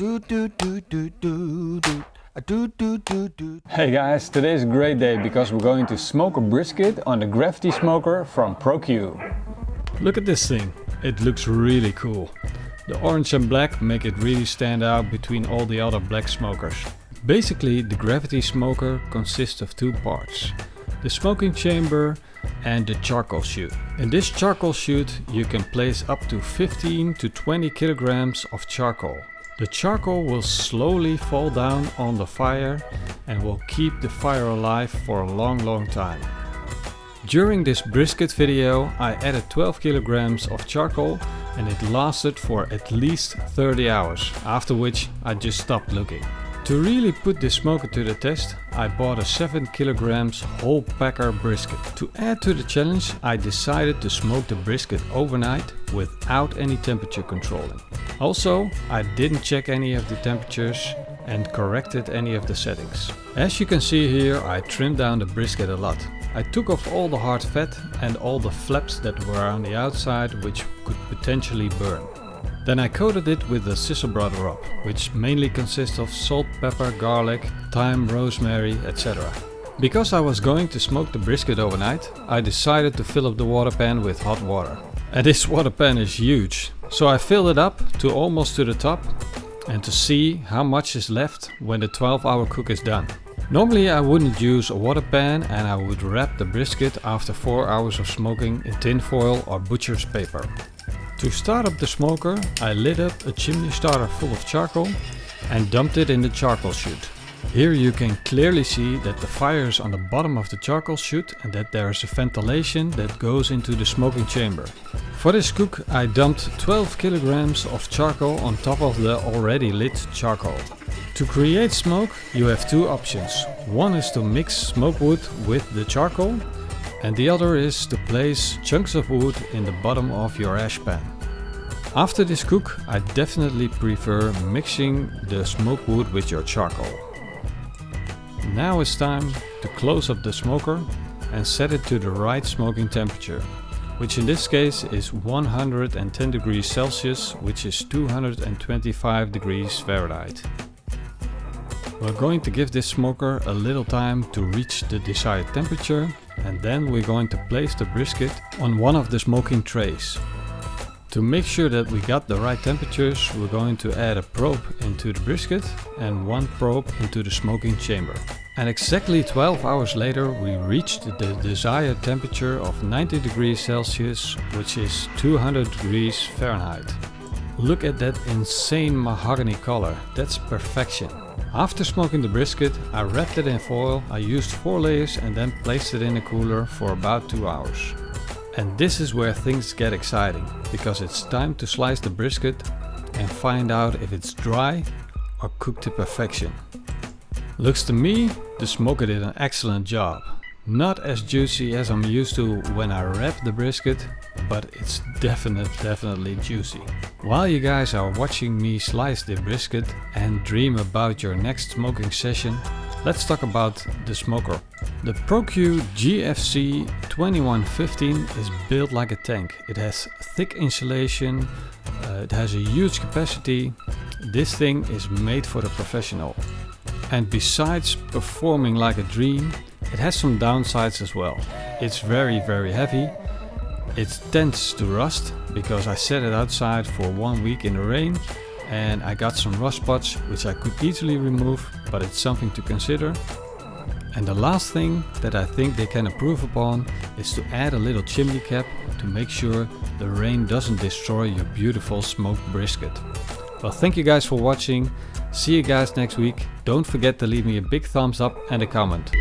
Hey guys, today is a great day because we're going to smoke a brisket on the gravity smoker from ProQ. Look at this thing, it looks really cool. The orange and black make it really stand out between all the other black smokers. Basically, the gravity smoker consists of two parts: the smoking chamber and the charcoal chute. In this charcoal chute you can place up to 15 to 20 kilograms of charcoal. The charcoal will slowly fall down on the fire and will keep the fire alive for a long time. During this brisket video I added 12 kilograms of charcoal and it lasted for at least 30 hours, after which I just stopped looking. To really put this smoker to the test, I bought a 7 kilograms whole packer brisket. To add to the challenge, I decided to smoke the brisket overnight without any temperature controlling. Also, I didn't check any of the temperatures and corrected any of the settings. As you can see here, I trimmed down the brisket a lot. I took off all the hard fat and all the flaps that were on the outside, which could potentially burn. Then I coated it with the sizzle rub, which mainly consists of salt, pepper, garlic, thyme, rosemary, etc. Because I was going to smoke the brisket overnight, I decided to fill up the water pan with hot water. And this water pan is huge, so I filled it up to almost to the top and to see how much is left when the 12-hour cook is done. Normally I wouldn't use a water pan and I would wrap the brisket after 4 hours of smoking in tin foil or butcher's paper. To start up the smoker, I lit up a chimney starter full of charcoal and dumped it in the charcoal chute. Here you can clearly see that the fire is on the bottom of the charcoal chute and that there is a ventilation that goes into the smoking chamber. For this cook I dumped 12 kilograms of charcoal on top of the already lit charcoal. To create smoke you have two options. One is to mix smoke wood with the charcoal, and the other is to place chunks of wood in the bottom of your ash pan. After this cook I definitely prefer mixing the smoke wood with your charcoal. Now it's time to close up the smoker and set it to the right smoking temperature, which in this case is 110 degrees Celsius, which is 225 degrees Fahrenheit. We're going to give this smoker a little time to reach the desired temperature, and then we're going to place the brisket on one of the smoking trays. To make sure that we got the right temperatures, we're going to add a probe into the brisket and one probe into the smoking chamber. And exactly 12 hours later we reached the desired temperature of 90 degrees Celsius, which is 200 degrees Fahrenheit. Look at that insane mahogany color, that's perfection. After smoking the brisket, I wrapped it in foil. I used 4 layers and then placed it in a cooler for about 2 hours. And this is where things get exciting, because it's time to slice the brisket and find out if it's dry or cooked to perfection. Looks to me, the smoker did an excellent job. Not as juicy as I'm used to when I wrap the brisket, but it's definitely juicy. While you guys are watching me slice the brisket and dream about your next smoking session, let's talk about the smoker. The ProQ GFC 2115 is built like a tank. It has thick insulation, it has a huge capacity. This thing is made for the professional. And besides performing like a dream, it has some downsides as well. It's very heavy. It tends to rust because I set it outside for 1 week in the rain and I got some rust spots which I could easily remove, but it's something to consider. And the last thing that I think they can improve upon is to add a little chimney cap to make sure the rain doesn't destroy your beautiful smoked brisket. Well, thank you guys for watching. See you guys next week. Don't forget to leave me a big thumbs up and a comment.